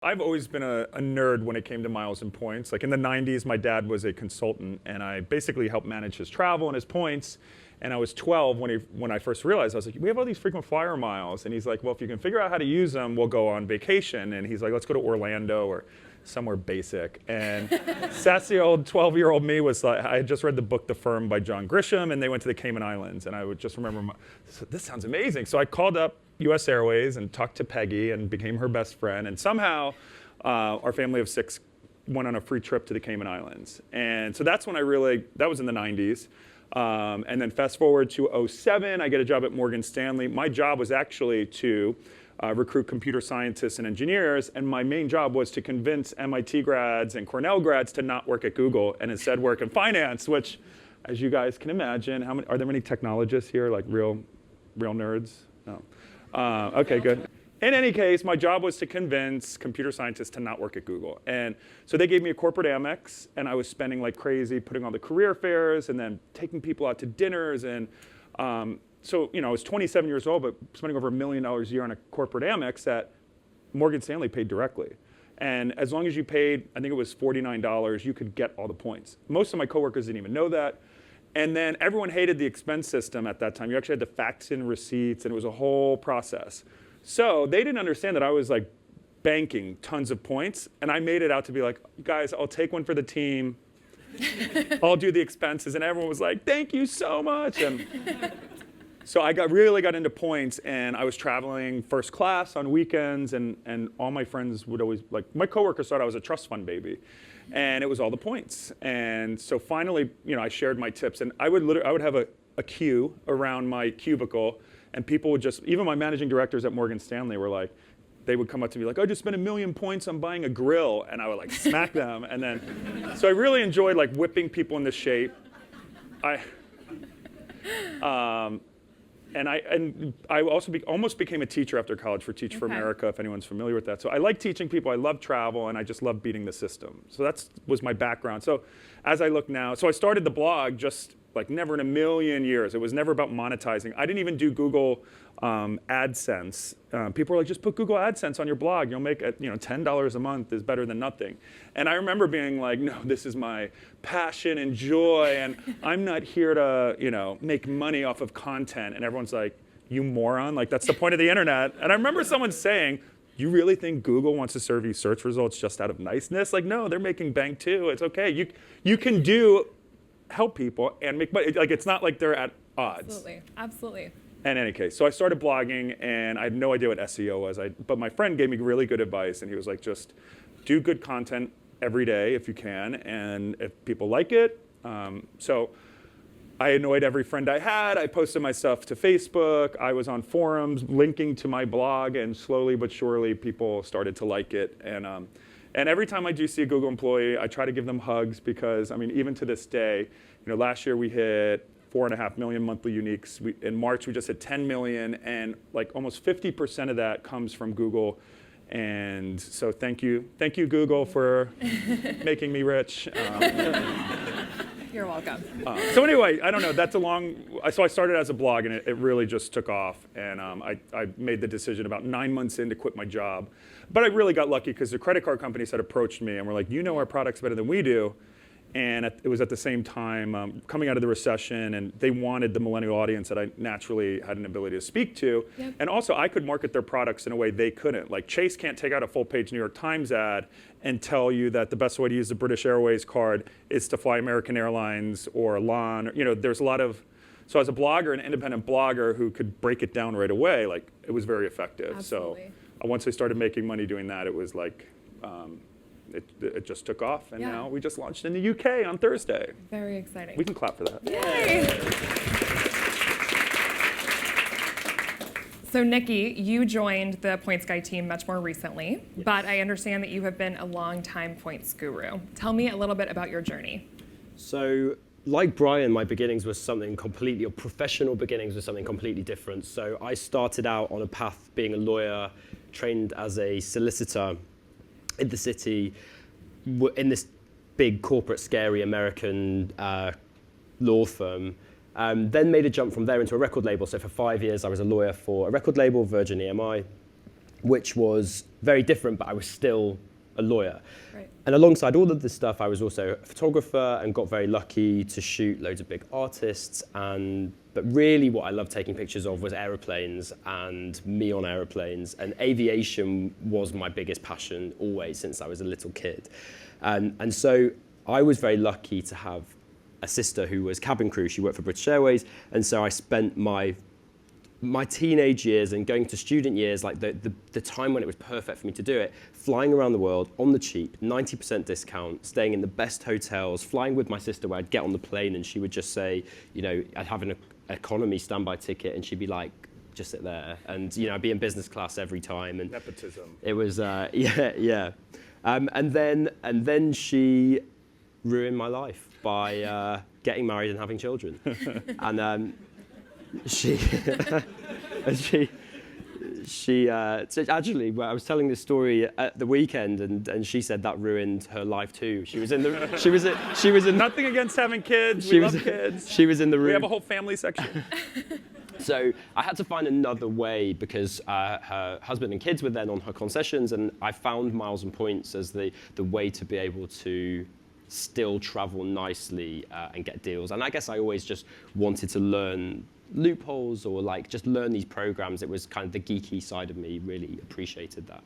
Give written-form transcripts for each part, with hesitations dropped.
I've always been a nerd when it came to miles and points. Like in the 90s, my dad was a consultant, and I basically helped manage his travel and his points. And I was 12 when I first realized, I was like, we have all these frequent flyer miles. And he's like, well, if you can figure out how to use them, we'll go on vacation. And he's like, let's go to Orlando or somewhere basic. And sassy old 12-year-old me was like, I had just read the book The Firm by John Grisham, and they went to the Cayman Islands. And I would just remember, this sounds amazing. So I called up US Airways and talked to Peggy and became her best friend. And somehow our family of 6 went on a free trip to the Cayman Islands. And so that's when that was in the 90s. And then fast forward to 2007, I get a job at Morgan Stanley. My job was actually to recruit computer scientists and engineers, and my main job was to convince MIT grads and Cornell grads to not work at Google and instead work in finance, which, as you guys can imagine, are there many technologists here, like real nerds? No. Okay, good. In any case, my job was to convince computer scientists to not work at Google. And so they gave me a corporate Amex, and I was spending like crazy putting on the career fairs and then taking people out to dinners. And so, I was 27 years old, but spending over $1 million a year on a corporate Amex that Morgan Stanley paid directly. And as long as you paid, I think it was $49, you could get all the points. Most of my coworkers didn't even know that. And then everyone hated the expense system at that time. You actually had to fax in receipts, and it was a whole process. So they didn't understand that I was like banking tons of points, and I made it out to be like, guys, I'll take one for the team. I'll do the expenses. And everyone was like, thank you so much. And so I really got into points, and I was traveling first class on weekends, and all my friends would always, like, my coworkers thought I was a trust fund baby. And it was all the points. And so finally, I shared my tips, and I would have a queue around my cubicle, and people would just, even my managing directors at Morgan Stanley were like, they would come up to me like, I just spent 1 million points on buying a grill, and I would like smack them. And then, so I really enjoyed like whipping people into shape. And I also almost became a teacher after college for Teach for America, if anyone's familiar with that. So I like teaching people, I love travel, and I just love beating the system. So that was my background. So as I look now, so I started the blog just like never in a million years. It was never about monetizing. I didn't even do Google AdSense. People were like, just put Google AdSense on your blog. You'll make $10 a month is better than nothing. And I remember being like, no, this is my passion and joy, and I'm not here to make money off of content. And everyone's like, you moron, like that's the point of the internet. And I remember someone saying, you really think Google wants to serve you search results just out of niceness? Like, no, they're making bank too. It's okay. You can help people and make money. Like, it's not like they're at odds. Absolutely. In any case, so I started blogging, and I had no idea what SEO was. But my friend gave me really good advice, and he was like, just do good content every day if you can, and if people like it. So I annoyed every friend I had. I posted my stuff to Facebook. I was on forums linking to my blog, and slowly but surely people started to like it. And every time I do see a Google employee, I try to give them hugs because, even to this day, last year we hit 4.5 million monthly uniques. In March, we just hit 10 million, and like almost 50% of that comes from Google. And so thank you, Google, for making me rich. You're welcome. So anyway, I don't know, so I started as a blog, and it really just took off. And I made the decision about 9 months in to quit my job. But I really got lucky because the credit card companies had approached me and were like, our product's better than we do. And it was at the same time coming out of the recession, and they wanted the millennial audience that I naturally had an ability to speak to. Yep. And also, I could market their products in a way they couldn't. Like, Chase can't take out a full-page New York Times ad and tell you that the best way to use the British Airways card is to fly American Airlines or LAN. There's a lot of... So as a blogger, an independent blogger who could break it down right away, like, it was very effective. Absolutely. So once I started making money doing that, it was like... It just took off, and now we just launched in the UK on Thursday. Very exciting. We can clap for that. Yay! So Nicky, you joined the Points Guy team much more recently, but I understand that you have been a long-time points guru. Tell me a little bit about your journey. So, like Brian, my beginnings was professional beginnings was something completely different. So I started out on a path being a lawyer, trained as a solicitor in the city, in this big corporate, scary American law firm. Then made a jump from there into a record label. So for 5 years, I was a lawyer for a record label, Virgin EMI, which was very different, but I was still a lawyer. Right. And alongside all of this stuff, I was also a photographer and got very lucky to shoot loads of big artists. But really what I loved taking pictures of was aeroplanes and me on aeroplanes. And aviation was my biggest passion always since I was a little kid. And so I was very lucky to have a sister who was cabin crew. She worked for British Airways. And so I spent my teenage years and going to student years, like the time when it was perfect for me to do it, flying around the world on the cheap, 90% discount, staying in the best hotels, flying with my sister where I'd get on the plane and she would just say, I'd have an economy standby ticket and she'd be like, just sit there. And, I'd be in business class every time. And Nepotism. it was, yeah. And then she ruined my life by getting married and having children. And so actually, I was telling this story at the weekend, and she said that ruined her life too. She was in Nothing against having kids. We love kids. She was in the room. We have a whole family section. So I had to find another way because her husband and kids were then on her concessions, and I found miles and points as the way to be able to still travel nicely and get deals. And I guess I always just wanted to learn loopholes or just learn these programs. It was kind of the geeky side of me really appreciated that.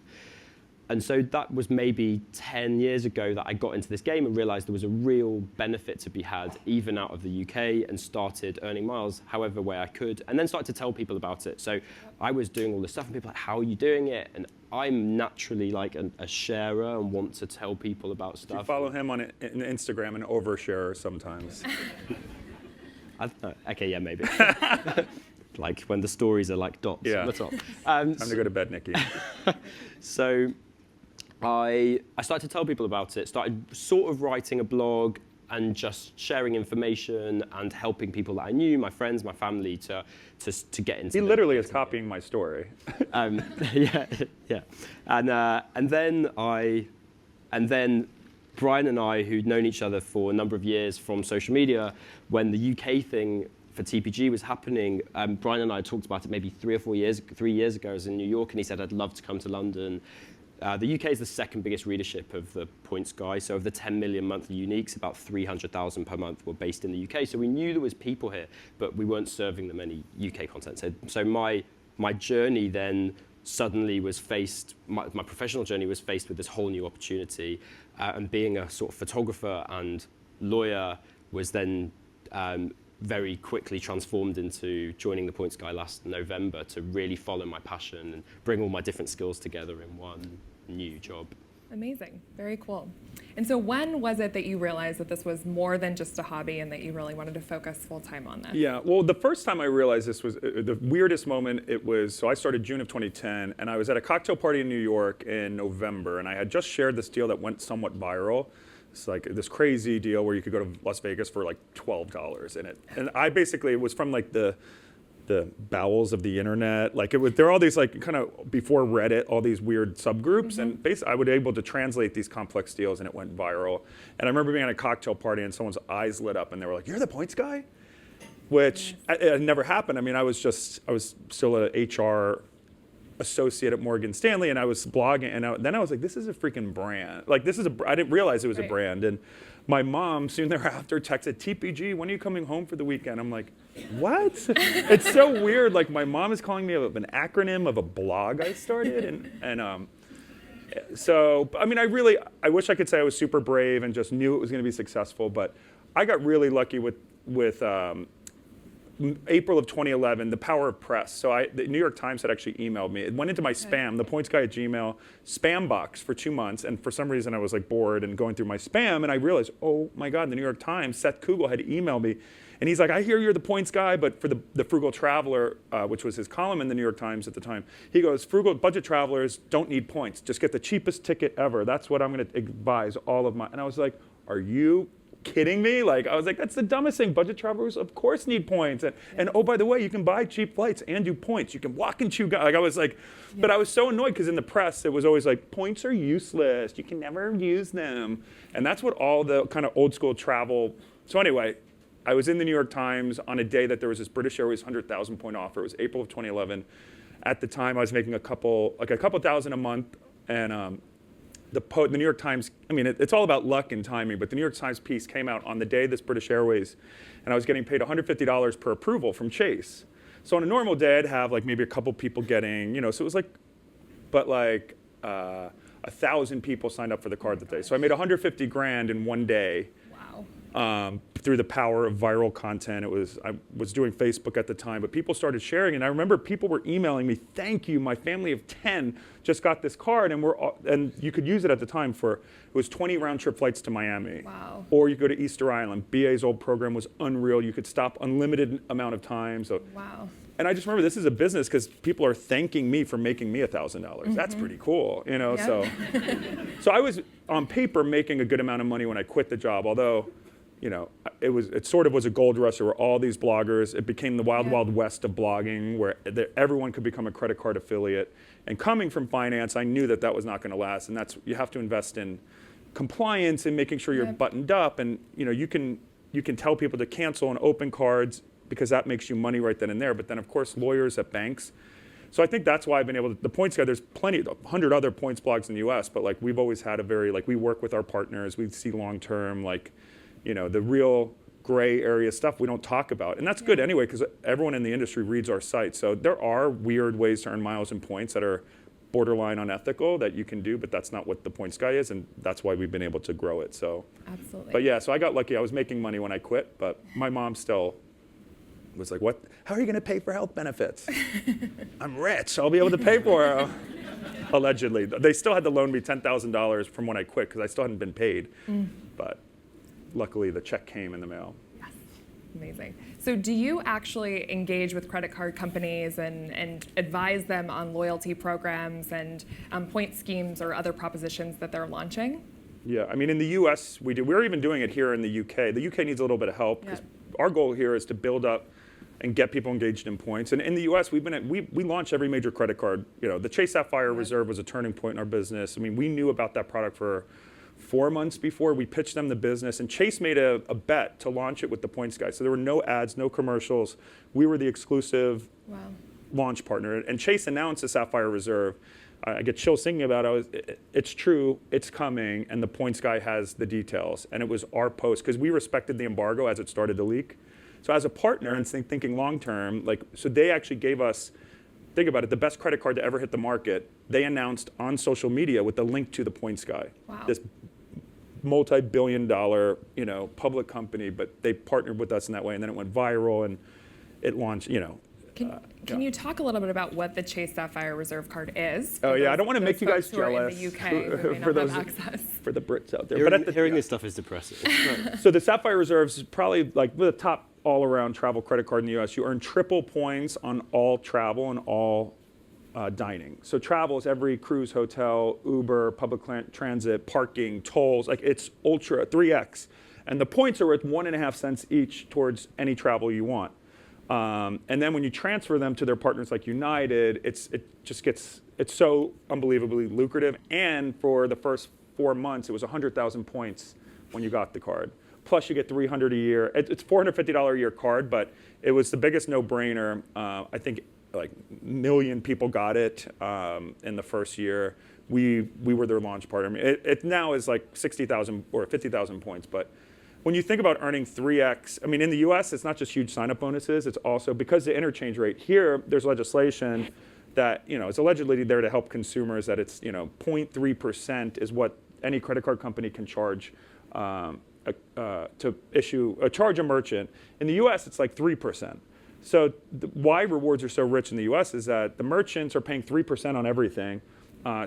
And so that was maybe 10 years ago that I got into this game and realized there was a real benefit to be had even out of the UK, and started earning miles however way I could, and then started to tell people about it. So I was doing all this stuff and people were like, how are you doing it? And I'm naturally like a sharer and want to tell people about stuff. You follow him on Instagram and overshare sometimes. I don't know. Okay, yeah, maybe. Like when the stories are like dots on the top. Time to go to bed, Nicky. So I started to tell people about it, started sort of writing a blog and just sharing information and helping people that I knew, my friends, my family, to get into. He literally is copying my story. Yeah. And then Brian and I, who'd known each other for a number of years from social media, when the UK thing for TPG was happening, Brian and I talked about it maybe 3 years ago. I was in New York, and he said, I'd love to come to London. The UK is the second biggest readership of the Points Guy. So of the 10 million monthly uniques, about 300,000 per month were based in the UK. So we knew there was people here, but we weren't serving them any UK content. So my journey then suddenly was faced, my professional journey was faced with this whole new opportunity. And being a sort of photographer and lawyer was then very quickly transformed into joining the Points Guy last November to really follow my passion and bring all my different skills together in one new job. Amazing. Very cool. And so when was it that you realized that this was more than just a hobby and that you really wanted to focus full time on this? Yeah, well, the first time I realized this was the weirdest moment. So I started June of 2010, and I was at a cocktail party in New York in November, and I had just shared this deal that went somewhat viral. It's like this crazy deal where you could go to Las Vegas for like $12 in it. And I basically, it was from like the bowels of the internet. Like there are all these like kind of before Reddit, all these weird subgroups. And basically I was able to translate these complex deals and it went viral. And I remember being at a cocktail party and someone's eyes lit up and they were like, you're the Points Guy? Which it never happened. I mean, I was still a HR associate at Morgan Stanley, and I was blogging, and then I was like, this is a freaking brand. Like I didn't realize it was a brand. And my mom soon thereafter texted, TPG, when are you coming home for the weekend? I'm like, what? It's so weird. Like my mom is calling me an acronym of a blog I started, so I mean, I wish I could say I was super brave and just knew it was going to be successful, but I got really lucky with April of 2011, the power of press. So the New York Times had actually emailed me. It went into my spam, the Points Guy at Gmail spam box for 2 months. And for some reason, I was like bored and going through my spam. And I realized, oh my God, the New York Times, Seth Kugel had emailed me. And he's like, I hear you're the Points Guy, but for the Frugal Traveler, which was his column in the New York Times at the time, he goes, frugal budget travelers don't need points. Just get the cheapest ticket ever. That's what I'm going to advise all of my. And I was like, are you kidding me? Like, I was like, that's the dumbest thing. Budget travelers, of course, need points. And oh, by the way, you can buy cheap flights and do points. You can walk and chew. Like, I was like, but I was so annoyed because in the press, it was always like, points are useless. You can never use them. And that's what all the kind of old school travel. So anyway, I was in the New York Times on a day that there was this British Airways 100,000 point offer. It was April of 2011. At the time, I was making a couple thousand a month, and the New York Times, I mean, it's all about luck and timing, but the New York Times piece came out on the day this British Airways, and I was getting paid $150 per approval from Chase. So on a normal day, I'd have like maybe a couple people getting, so it was like, but like 1,000 people signed up for the card that day. So I made 150 grand in one day. Wow. Through the power of viral content. I was doing Facebook at the time, but people started sharing, and I remember people were emailing me, "Thank you, my family of 10 just got this card," and you could use it at the time for, it was 20 round trip flights to Miami. Wow. Or you go to Easter Island. BA's old program was unreal. You could stop unlimited amount of times. So, Wow. and I just remember this is a business because people are thanking me for making me $1,000. That's pretty cool, Yeah. So I was on paper making a good amount of money when I quit the job, although it sort of was a gold rush. There were all these bloggers. It became the wild, wild west of blogging, where everyone could become a credit card affiliate. And coming from finance, I knew that was not going to last. And you have to invest in compliance and making sure you're buttoned up. And you can tell people to cancel and open cards because that makes you money right then and there. But then, of course, lawyers at banks. So I think that's why I've been able to, the points guy, there's 100 other points blogs in the US, but like we've always had we work with our partners, we see long-term, the real gray area stuff we don't talk about. And that's good anyway, because everyone in the industry reads our site. So there are weird ways to earn miles and points that are borderline unethical that you can do, but that's not what the points guy is, and that's why we've been able to grow it. So, Absolutely. But yeah, so I got lucky. I was making money when I quit, but my mom still was like, "What? How are you going to pay for health benefits?" "I'm rich. I'll be able to pay for it." Allegedly. They still had to loan me $10,000 from when I quit because I still hadn't been paid. But luckily, the check came in the mail. Yes. Amazing. So do you actually engage with credit card companies and advise them on loyalty programs and point schemes or other propositions that they're launching? Yeah, I mean, in the US, we do. We're even doing it here in the UK. The UK needs a little bit of help because our goal here is to build up and get people engaged in points. And in the US, we launch every major credit card. The Chase Sapphire Reserve was a turning point in our business. I mean, we knew about that product for 4 months before we pitched them the business, and Chase made a bet to launch it with the points guy. So there were no ads, no commercials. We were the exclusive launch partner. And Chase announced the Sapphire Reserve. I get chills thinking about it. It's true, it's coming, and the points guy has the details. And it was our post, because we respected the embargo as it started to leak. So as a partner and thinking long term, so they actually gave us, think about it, the best credit card to ever hit the market. They announced on social media with the link to the points guy. Wow. This multi-billion-dollar, public company, but they partnered with us in that way, and then it went viral and it launched, Can you talk a little bit about what the Chase Sapphire Reserve card is? Oh yeah, I don't want to make you guys who are jealous. in the UK who may not have access. For the Brits out there. Hearing this stuff is depressing. So the Sapphire Reserve is probably like the top all-around travel credit card in the US. You earn triple points on all travel and all dining. So travel is every cruise, hotel, Uber, public transit, parking, tolls. It's ultra 3x, and the points are worth 1.5 cents each towards any travel you want. And then when you transfer them to their partners like United, it's so unbelievably lucrative. And for the first 4 months, it was 100,000 points when you got the card. Plus you get $300 a year. It's $450 a year card, but it was the biggest no-brainer. I think like a million people got it in the first year. We were their launch partner. I mean, it now is like 60,000 or 50,000 points, but when you think about earning 3x, I mean, in the US, it's not just huge sign-up bonuses, it's also because the interchange rate here, there's legislation that, is allegedly there to help consumers, that it's, 0.3% is what any credit card company can charge to charge a merchant. In the US, it's like 3%. So why rewards are so rich in the US is that the merchants are paying 3% on everything.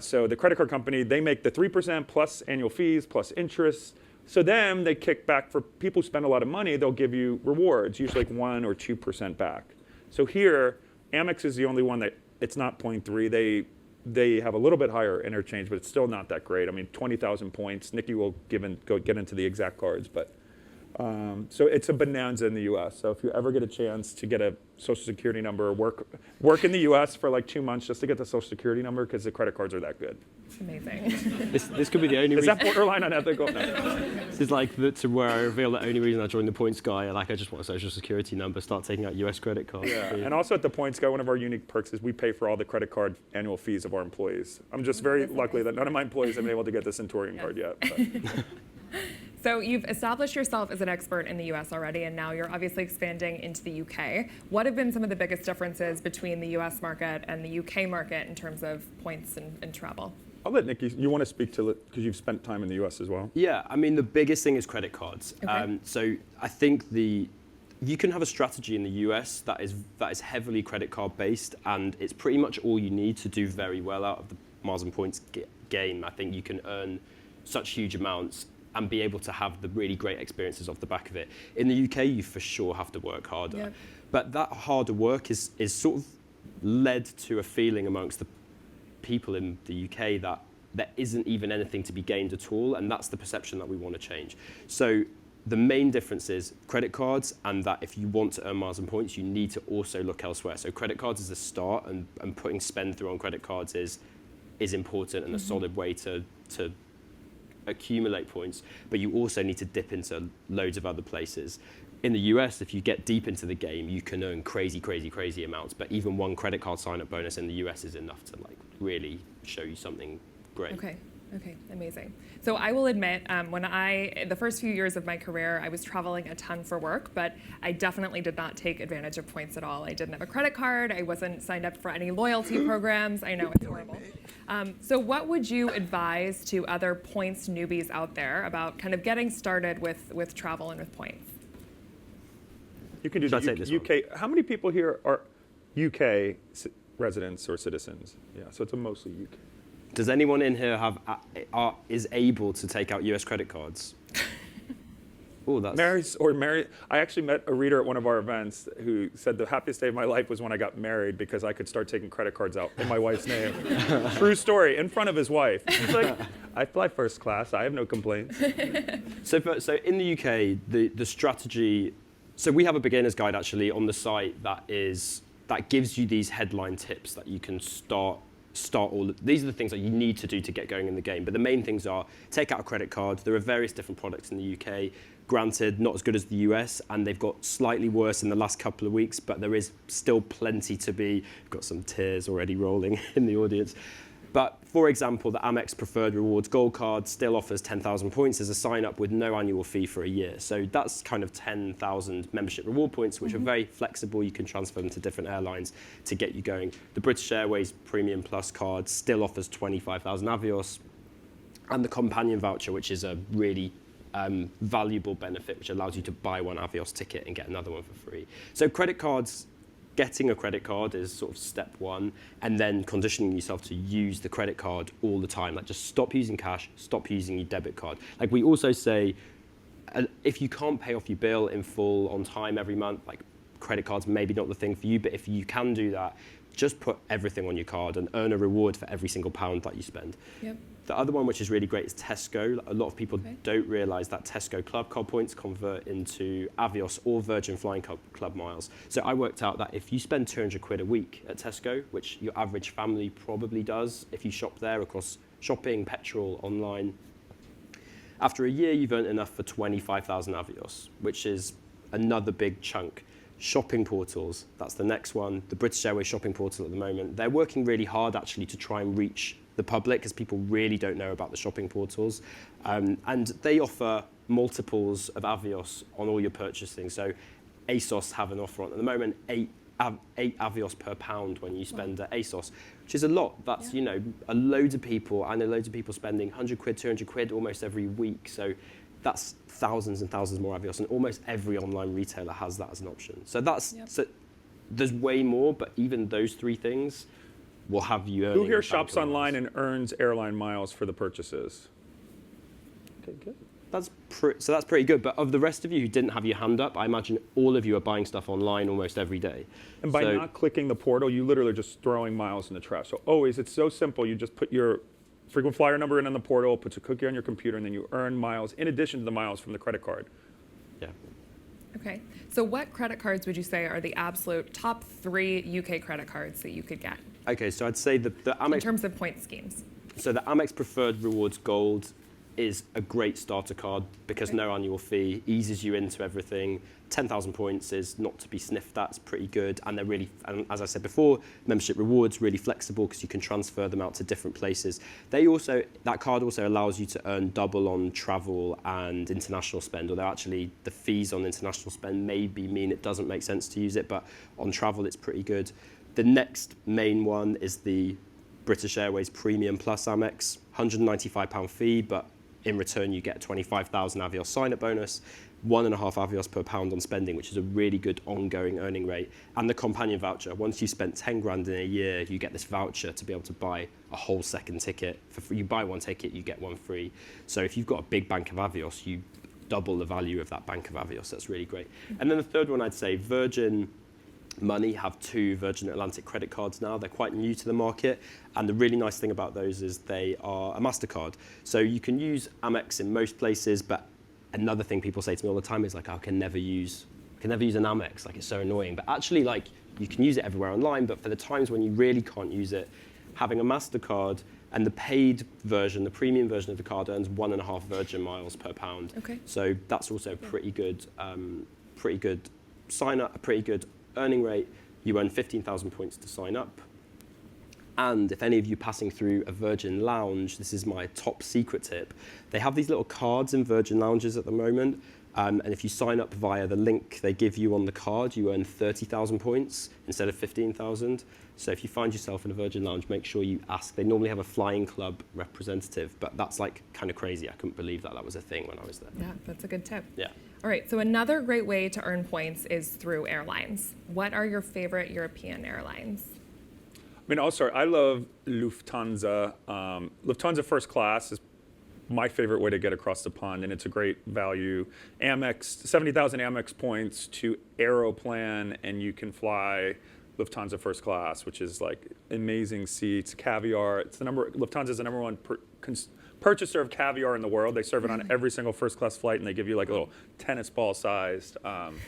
So the credit card company, they make the 3% plus annual fees, plus interest. So then they kick back for people who spend a lot of money, they'll give you rewards, usually like 1 or 2% back. So here, Amex is the only one that it's not 0.3. They have a little bit higher interchange, but it's still not that great. I mean, 20,000 points. Nicky will get into the exact cards, but So it's a bonanza in the U.S. So if you ever get a chance to get a social security number, work in the U.S. for like 2 months just to get the social security number, because the credit cards are that good. Amazing. This could be the only Is reason. that borderline unethical? No. This is like to where I reveal the only reason I joined the Points Guy. Like I just want a social security number, start taking out US credit cards. Yeah. And also at the Points Guy, one of our unique perks is we pay for all the credit card annual fees of our employees. I'm just very lucky that none of my employees have been able to get the Centurion card yet. But. So you've established yourself as an expert in the US already, and now you're obviously expanding into the UK. What have been some of the biggest differences between the US market and the UK market in terms of points and travel? I'll let Nicky, you want to speak to it because you've spent time in the US as well. Yeah, I mean, the biggest thing is credit cards. Okay. So I think you can have a strategy in the US that is heavily credit card based, and it's pretty much all you need to do very well out of the miles and points game. I think you can earn such huge amounts and be able to have the really great experiences off the back of it. In the UK, you for sure have to work harder. Yep. But that harder work is sort of led to a feeling amongst the people in the UK that there isn't even anything to be gained at all, and that's the perception that we want to change. So the main difference is credit cards, and that if you want to earn miles and points, you need to also look elsewhere. So credit cards is a start, and putting spend through on credit cards is important and a solid way to accumulate points, but you also need to dip into loads of other places. In the US, if you get deep into the game, you can earn crazy amounts, but even one credit card sign-up bonus in the US is enough to like really show you something great. Okay, amazing. So I will admit, the first few years of my career, I was traveling a ton for work, but I definitely did not take advantage of points at all. I didn't have a credit card. I wasn't signed up for any loyalty programs. I know it's horrible. So what would you advise to other points newbies out there about kind of getting started with travel and with points? You can do Should I the take this UK. How many people here are UK residents or citizens? Yeah, so it's mostly UK. Does anyone in here is able to take out US credit cards? Oh, that's... Mary. I actually met a reader at one of our events who said the happiest day of my life was when I got married because I could start taking credit cards out in my wife's name. True story, in front of his wife. He's like, I fly first class. I have no complaints. So in the UK, the strategy. So we have a beginner's guide actually on the site that gives you these headline tips that you can start these are the things that you need to do to get going in the game. But the main things are take out a credit card. There are various different products in the UK. Granted, not as good as the US, and they've got slightly worse in the last couple of weeks, but there is still plenty to be. We've got some tears already rolling in the audience. But for example, the Amex Preferred Rewards Gold Card still offers 10,000 points as a sign-up with no annual fee for a year. So that's kind of 10,000 membership reward points, which are very flexible. You can transfer them to different airlines to get you going. The British Airways Premium Plus card still offers 25,000 Avios. And the Companion Voucher, which is a really valuable benefit, which allows you to buy one Avios ticket and get another one for free. So credit cards, getting a credit card is sort of step one, and then conditioning yourself to use the credit card all the time. Like just stop using cash, stop using your debit card. Like we also say, if you can't pay off your bill in full on time every month, like credit cards maybe not the thing for you, but if you can do that, just put everything on your card and earn a reward for every single pound that you spend. Yep. The other one, which is really great, is Tesco. A lot of people don't realise that Tesco Club Card points convert into Avios or Virgin Flying Club miles. So I worked out that if you spend 200 quid a week at Tesco, which your average family probably does if you shop there across shopping, petrol, online, after a year you've earned enough for 25,000 Avios, which is another big chunk. Shopping portals, that's the next one. The British Airways shopping portal at the moment, they're working really hard actually to try and reach the public because people really don't know about the shopping portals. And they offer multiples of Avios on all your purchasing. So ASOS have an offer on at the moment, 8 Avios per pound when you spend at ASOS, which is a lot. That's, you know, a load of people. I know loads of people spending 100 quid, 200 quid almost every week. So that's thousands and thousands more Avios, and almost every online retailer has that as an option. So that's, so there's way more, but even those three things will have you earning. Who here shops online and earns airline miles for the purchases? Okay, good. That's pretty good. But of the rest of you who didn't have your hand up, I imagine all of you are buying stuff online almost every day. And by not clicking the portal, you literally are just throwing miles in the trash. So always, it's so simple. You just put your frequent flyer number in on the portal, puts a cookie on your computer, and then you earn miles in addition to the miles from the credit card. Yeah. Okay. So what credit cards would you say are the absolute top 3 UK credit cards that you could get Okay, so I'd say that the in Amex, terms of point schemes? so the Amex Preferred Rewards Gold is a great starter card because Okay. no annual fee, eases you into everything. 10,000 points is not to be sniffed at, it's pretty good. And they're really, and as I said before, membership rewards really flexible because you can transfer them out to different places. That card also allows you to earn double on travel and international spend, although actually the fees on international spend maybe mean it doesn't make sense to use it, but on travel it's pretty good. The next main one is the British Airways Premium Plus Amex, £195 fee, but in return you get a 25,000 Avios sign-up bonus, 1.5 Avios per pound on spending, which is a really good ongoing earning rate. And the companion voucher, once you spent 10 grand in a year, you get this voucher to be able to buy a whole second ticket. For free. You buy one ticket, you get one free. So if you've got a big bank of Avios, you double the value of that bank of Avios. That's really great. And then the third one, I'd say Virgin Money have 2 Virgin Atlantic credit cards now. They're quite new to the market. And the really nice thing about those is they are a MasterCard. So you can use Amex in most places, but another thing people say to me all the time is like, I can never use an Amex, like it's so annoying. But actually, like, you can use it everywhere online, but for the times when you really can't use it, having a MasterCard and the paid version, the premium version of the card earns 1.5 Virgin miles per pound. Okay. So that's also pretty good sign up, a pretty good earning rate. You earn 15,000 points to sign up. And if any of you passing through a Virgin Lounge, this is my top secret tip, they have these little cards in Virgin Lounges at the moment. And if you sign up via the link they give you on the card, you earn 30,000 points instead of 15,000. So if you find yourself in a Virgin Lounge, make sure you ask. They normally have a flying club representative, but that's like kind of crazy. I couldn't believe that was a thing when I was there. Yeah, that's a good tip. Yeah. All right, so another great way to earn points is through airlines. What are your favorite European airlines? I mean, I'll start. I love Lufthansa. Lufthansa first class is my favorite way to get across the pond, and it's a great value. Amex, 70,000 Amex points to Aeroplan, and you can fly Lufthansa first class, which is like amazing seats, caviar. Lufthansa is the number one purchaser of caviar in the world. They serve it on every single first class flight, and they give you like a little tennis ball sized. I'm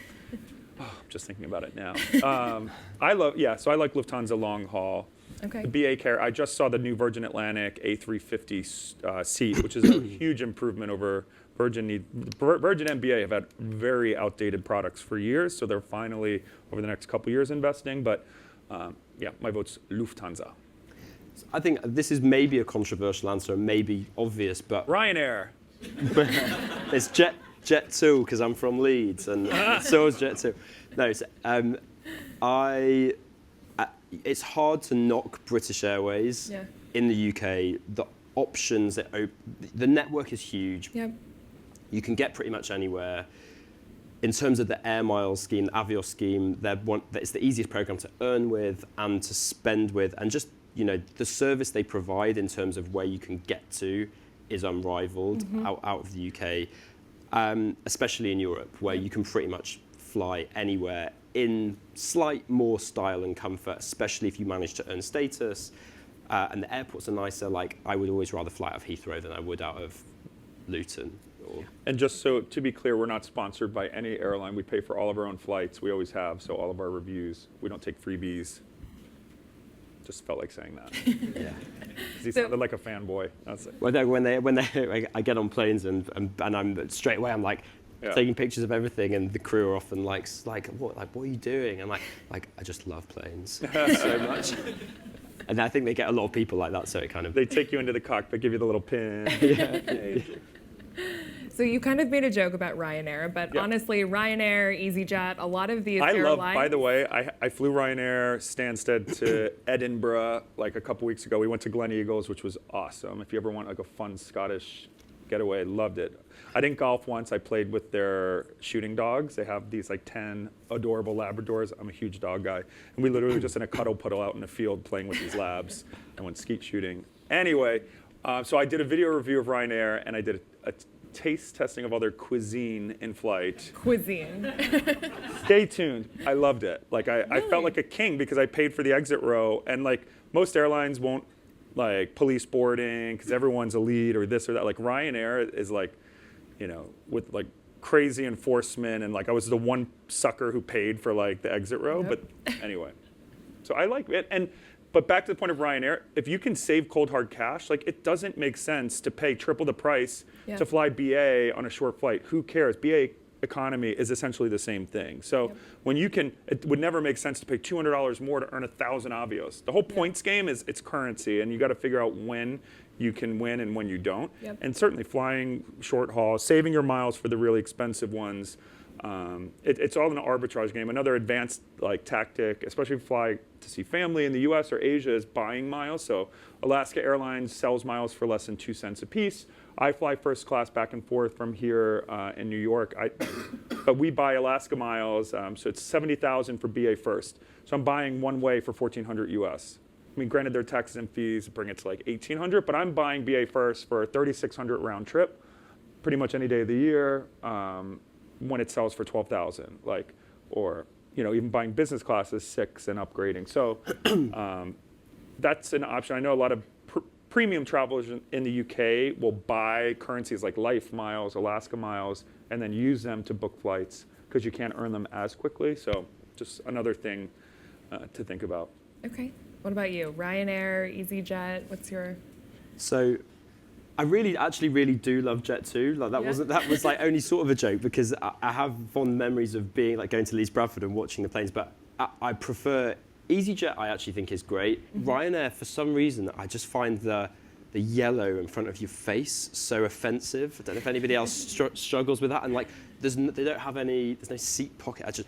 just thinking about it now. So I like Lufthansa long haul. Okay. The BA carrier, I just saw the new Virgin Atlantic A350 seat, which is a huge improvement over Virgin. Virgin and BA have had very outdated products for years, so they're finally, over the next couple years, investing. But my vote's Lufthansa. I think this is maybe a controversial answer, maybe obvious, but Ryanair. it's Jet2 because I'm from Leeds, and so is Jet2. No, it's hard to knock British Airways in the UK. The options, the network is huge. Yep. You can get pretty much anywhere. In terms of the Air Miles scheme, the Avios scheme, it's the easiest program to earn with and to spend with, and just the service they provide in terms of where you can get to is unrivaled out of the UK, especially in Europe, where you can pretty much fly anywhere in slight more style and comfort, especially if you manage to earn status. And the airports are nicer. Like, I would always rather fly out of Heathrow than I would out of Luton. And just so to be clear, we're not sponsored by any airline. We pay for all of our own flights. We always have. So all of our reviews, we don't take freebies. Just felt like saying that. Yeah. He sounded like a fanboy. That's it. Well, I get on planes and I'm straight away. I'm like taking pictures of everything, and the crew are often like what are you doing? And like I just love planes so much. And I think they get a lot of people like that. So it kind of they take you into the cockpit, give you the little pin. So you kind of made a joke about Ryanair, but honestly, Ryanair, EasyJet, a lot of these airlines. By the way, I flew Ryanair Stansted to Edinburgh like a couple weeks ago. We went to Glen Eagles, which was awesome. If you ever want like a fun Scottish getaway, loved it. I didn't golf once. I played with their shooting dogs. They have these like 10 adorable Labradors. I'm a huge dog guy. And we literally were just in a cuddle puddle out in the field playing with these labs and went skeet shooting. Anyway, so I did a video review of Ryanair, and I did a taste testing of other cuisine in flight. Cuisine. Stay tuned. I loved it. Like I felt like a king because I paid for the exit row, and like most airlines won't like police boarding because everyone's elite or this or that. Like Ryanair is like, with like crazy enforcement, and like I was the one sucker who paid for like the exit row. Yep. But anyway, so I like it. But back to the point of Ryanair, if you can save cold hard cash, like it doesn't make sense to pay triple the price to fly BA on a short flight. Who cares? BA economy is essentially the same thing. So when you can, it would never make sense to pay $200 more to earn 1,000 avios. The whole points game is it's currency, and you got to figure out when you can win and when you don't. And certainly flying short haul, saving your miles for the really expensive ones. It's all an arbitrage game. Another advanced like tactic, especially if you fly to see family in the U.S. or Asia, is buying miles. So Alaska Airlines sells miles for less than 2 cents a piece. I fly first class back and forth from here in New York, but we buy Alaska miles. So it's 70,000 for BA first. So I'm buying one way for 1,400 US. I mean, granted, their taxes and fees bring it to like 1,800, but I'm buying BA first for a 3,600 round trip, pretty much any day of the year. When it sells for 12,000, like, or even buying business class is 6 and upgrading. So that's an option. I know a lot of premium travelers in the UK will buy currencies like Life miles, Alaska miles, and then use them to book flights because you can't earn them as quickly. So just another thing to think about. Okay. What about you? Ryanair, EasyJet, what's your? So I actually really do love Jet2. Like that was like only sort of a joke because I have fond memories of being like going to Leeds Bradford and watching the planes, but I prefer EasyJet. I actually think is great. Ryanair, for some reason, I just find the yellow in front of your face so offensive. I don't know if anybody else struggles with that. And like, there's no seat pocket.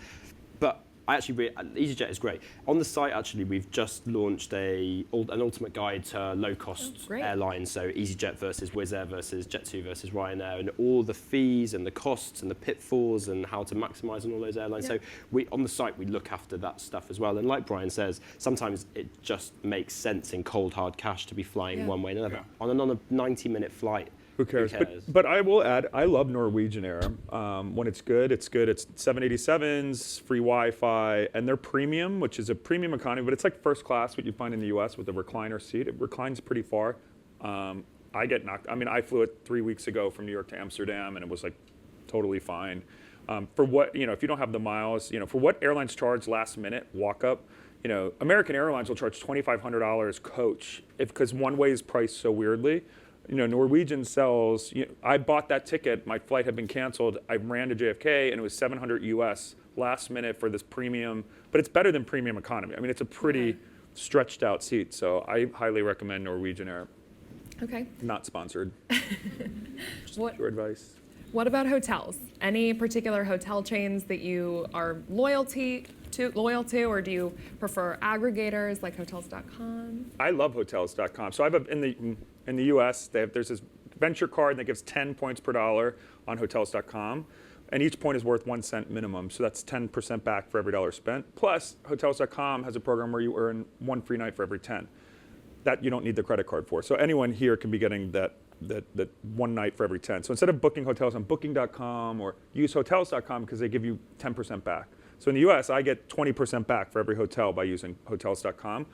But I actually EasyJet is great. On the site, actually, we've just launched an ultimate guide to low-cost airlines. So EasyJet versus Wizz Air versus Jet2 versus Ryanair, and all the fees and the costs and the pitfalls and how to maximise on all those airlines. So on the site, we look after that stuff as well. And like Brian says, sometimes it just makes sense in cold, hard cash to be flying one way or another. On a 90-minute flight, who cares? But I will add, I love Norwegian Air. When it's good. It's 787s, free Wi-Fi, and they're premium, which is a premium economy, but it's like first class, what you find in the US with a recliner seat. It reclines pretty far. I get knocked. I mean, I flew it 3 weeks ago from New York to Amsterdam, and it was like totally fine. For what, if you don't have the miles, for what airlines charge last minute walk up, American Airlines will charge $2,500 coach because one way is priced so weirdly. Norwegian sells, I bought that ticket, my flight had been canceled, I ran to JFK, and it was 700 US last minute for this premium, but it's better than premium economy. I mean, it's a pretty stretched out seat, so I highly recommend Norwegian Air. Okay. Not sponsored. Just your advice. What about hotels? Any particular hotel chains that you are loyal to, or do you prefer aggregators like Hotels.com? I love Hotels.com. So in the U.S., there's this venture card that gives 10 points per dollar on Hotels.com, and each point is worth 1 cent minimum. So that's 10% back for every dollar spent. Plus, Hotels.com has a program where you earn 1 free night for every 10. That you don't need the credit card for. So anyone here can be getting that 1 night for every 10. So instead of booking hotels on Booking.com or use Hotels.com because they give you 10% back. So in the US, I get 20% back for every hotel by using Hotels.com.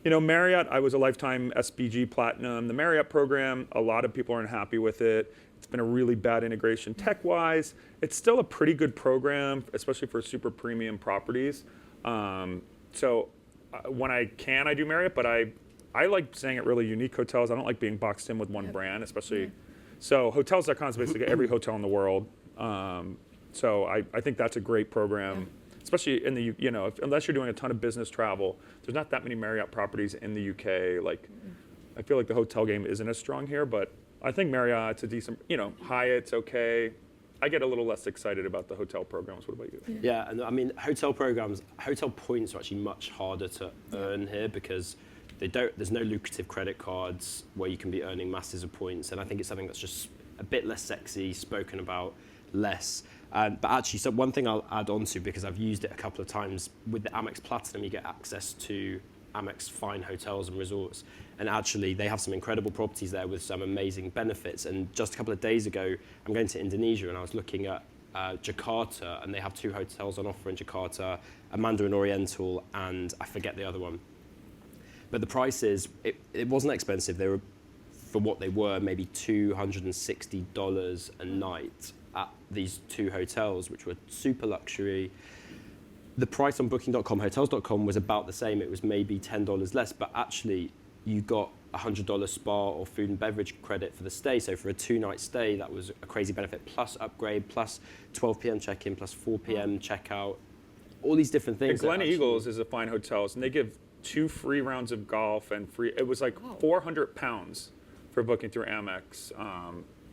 Marriott, I was a lifetime SBG Platinum. The Marriott program, a lot of people aren't happy with it. It's been a really bad integration tech-wise. It's still a pretty good program, especially for super premium properties. So when I can, I do Marriott, but I like staying at really unique hotels. I don't like being boxed in with one brand, especially. So Hotels.com is basically every hotel in the world. So I think that's a great program, especially in the, unless you're doing a ton of business travel. There's not that many Marriott properties in the UK. Like, I feel like the hotel game isn't as strong here, but I think Marriott's a decent, Hyatt's okay. I get a little less excited about the hotel programs. What about you? Yeah, and I mean, hotel points are actually much harder to earn here because there's no lucrative credit cards where you can be earning masses of points, and I think it's something that's just a bit less sexy, spoken about less. But actually, so one thing I'll add on to, because I've used it a couple of times, with the Amex Platinum, you get access to Amex fine hotels and resorts, and actually they have some incredible properties there with some amazing benefits. And just a couple of days ago, I'm going to Indonesia, and I was looking at Jakarta, and they have 2 hotels on offer in Jakarta, a Mandarin Oriental, and I forget the other one. But the prices, it wasn't expensive. They were, for what they were, maybe $260 a night at these 2 hotels, which were super luxury. The price on booking.com, hotels.com was about the same. It was maybe $10 less, but actually you got a $100 spa or food and beverage credit for the stay. So for a 2-night stay, that was a crazy benefit, plus upgrade, plus 12 p.m. check-in, plus 4 p.m. checkout, all these different things. And Glen Eagles is a fine hotel, and they give 2 free rounds of golf and free, it was like 400 pounds for booking through Amex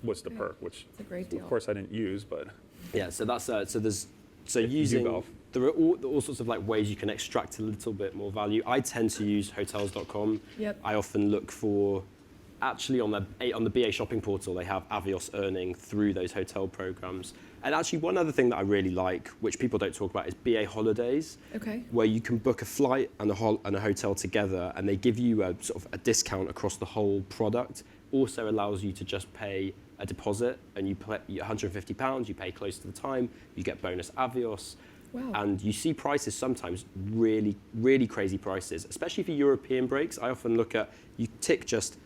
was the perk, which It's a great deal. of course I didn't use, but. Yeah, so that's, so you using, golf. there are all sorts of like ways you can extract a little bit more value. I tend to use hotels.com. Yep. I often look for, actually on the BA shopping portal, they have Avios earning through those hotel programs. And actually one other thing that I really like, which people don't talk about, is BA Holidays, Okay. where you can book a flight and a hotel together, and they give you a sort of a discount across the whole product. Also allows you to just pay a deposit, and you pay £150, you pay close to the time, you get bonus Avios. Wow. And you see prices sometimes really, really crazy prices, especially for European breaks. I often look at, you tick just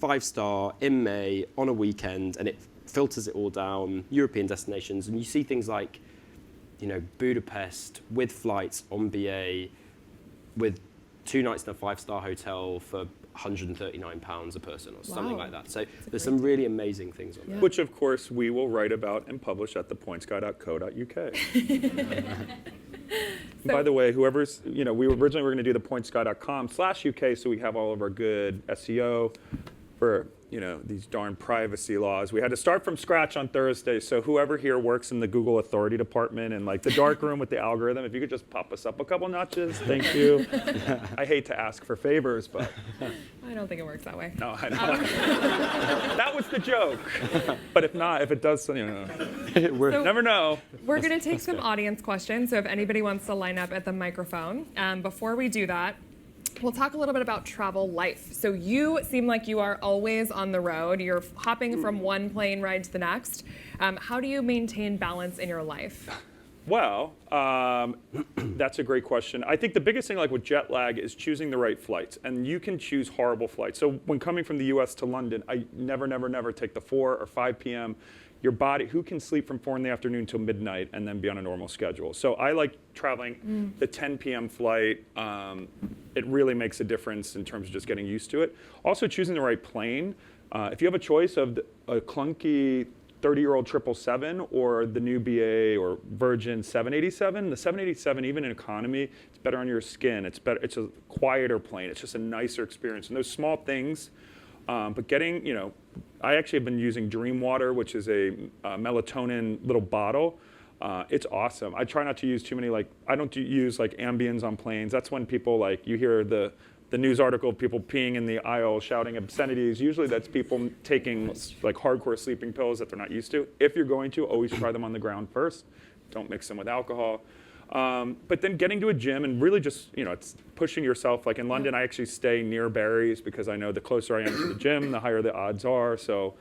5-star in May on a weekend, and it filters it all down, European destinations, and you see things like, you know, Budapest with flights on BA, with 2 nights in a 5-star hotel for £139 a person or something like that. So there's some really amazing things on there. Which of course we will write about and publish at thepointsguy.co.uk. By the way, whoever's, you know, we originally were going to do thepointsguy.com/UK, so we have all of our good SEO for, you know, these darn privacy laws. We had to start from scratch on Thursday, so whoever here works in the Google authority department and like the dark room with the algorithm, if you could just pop us up a couple notches, thank you. I hate to ask for favors, but. I don't think it works that way. No, I know. That was the joke. But if not, if it does, you know, never know. We're going to take some audience questions, so if anybody wants to line up at the microphone. Before we do that, we'll talk a little bit about travel life. So you seem like you are always on the road. You're hopping from one plane ride to the next. How do you maintain balance in your life? Well, that's a great question. I think the biggest thing, like with jet lag, is choosing the right flights. And you can choose horrible flights. So when coming from the US to London, I never take the 4 or 5 p.m. Your body, who can sleep from 4 in the afternoon till midnight and then be on a normal schedule? So I like traveling the 10 p.m. flight. It really makes a difference in terms of just getting used to it. Also choosing the right plane. If you have a choice of a clunky 30-year-old 777 or the new BA or Virgin 787. The 787, even in economy, it's better on your skin. It's better. It's a quieter plane. It's just a nicer experience. And those small things, but getting, you know, I actually have been using Dream Water, which is a melatonin little bottle. It's awesome. I try not to use too many, like, I don't use like Ambiens on planes. That's when people, like, you hear the news article of people peeing in the aisle, shouting obscenities. Usually that's people taking like hardcore sleeping pills that they're not used to. If you're going to, always try them on the ground first. Don't mix them with alcohol. But then getting to a gym and really just, you know, it's pushing yourself. Like in London, I actually stay near Barry's because I know the closer I am to the gym, the higher the odds are. So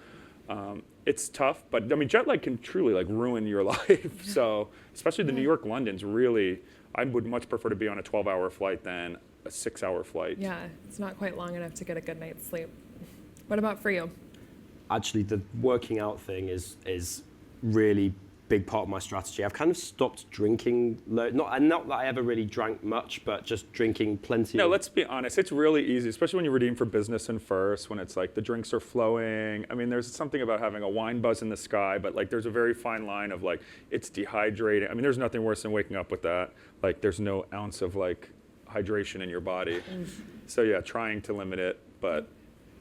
it's tough, but I mean, jet lag can truly like ruin your life. So especially the New York London's really, I would much prefer to be on a 12-hour flight than a 6-hour flight. Yeah, it's not quite long enough to get a good night's sleep. What about for you? Actually, the working out thing is really big part of my strategy. I've kind of stopped drinking, not that I ever really drank much, but just drinking plenty. No, let's be honest. It's really easy, especially when you redeem for business and first, when it's like the drinks are flowing. I mean, there's something about having a wine buzz in the sky, but like there's a very fine line of like, it's dehydrating. I mean, there's nothing worse than waking up with that. Like there's no ounce of like hydration in your body. So yeah, trying to limit it, but.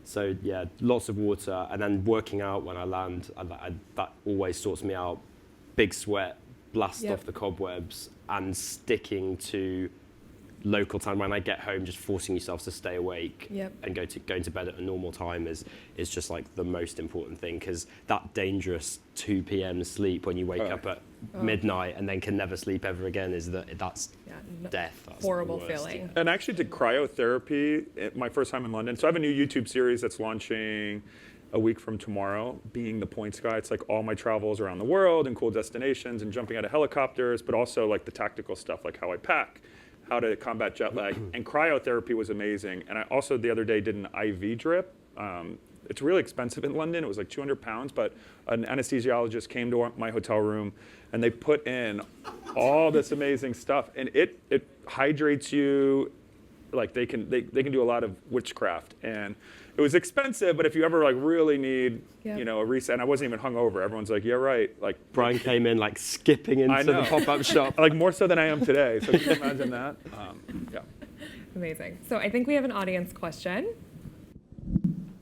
So yeah, lots of water, and then working out when I land, that always sorts me out. Big sweat, blast off the cobwebs, and sticking to local time. When I get home, just forcing yourself to stay awake and going to bed at a normal time is just like the most important thing, because that dangerous 2 p.m. sleep when you wake up at midnight and then can never sleep ever again that's death. That's horrible feeling. And I actually did cryotherapy my first time in London. So I have a new YouTube series that's launching a week from tomorrow, being the Points Guy. It's like all my travels around the world and cool destinations and jumping out of helicopters, but also like the tactical stuff, like how I pack, how to combat jet lag. And cryotherapy was amazing. And I also the other day did an IV drip. it's really expensive in London. It was like 200 pounds, but an anesthesiologist came to my hotel room and they put in all this amazing stuff, and it hydrates you. Like they can do a lot of witchcraft, and it was expensive, but if you ever like really need, a reset, and I wasn't even hungover. Everyone's like, yeah, right. Like Brian came in like skipping into the pop-up shop. Like more so than I am today. So can you imagine that? Yeah. Amazing. So I think we have an audience question.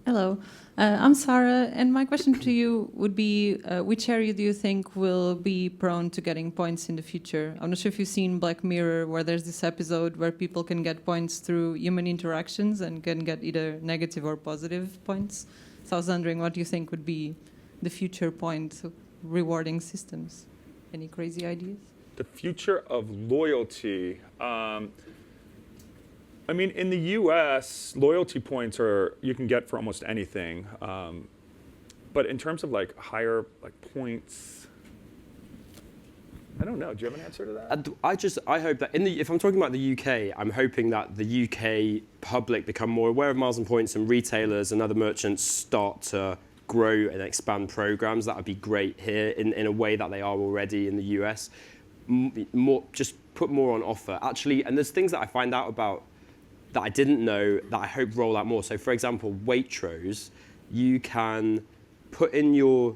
Hello, I'm Sarah, and my question to you would be, which area do you think will be prone to getting points in the future? I'm not sure if you've seen Black Mirror, where there's this episode where people can get points through human interactions and can get either negative or positive points. So I was wondering, what do you think would be the future point of rewarding systems? Any crazy ideas? The future of loyalty. I mean, in the U.S., loyalty points you can get for almost anything. But in terms of like higher like points, I don't know. Do you have an answer to that? I hope that if I'm talking about the UK, I'm hoping that the UK public become more aware of miles and points, and retailers and other merchants start to grow and expand programs. That would be great here in a way that they are already in the US. Just put more on offer. Actually, and there's things that I find out about that I didn't know that I hope roll out more. So for example, Waitrose, you can put in your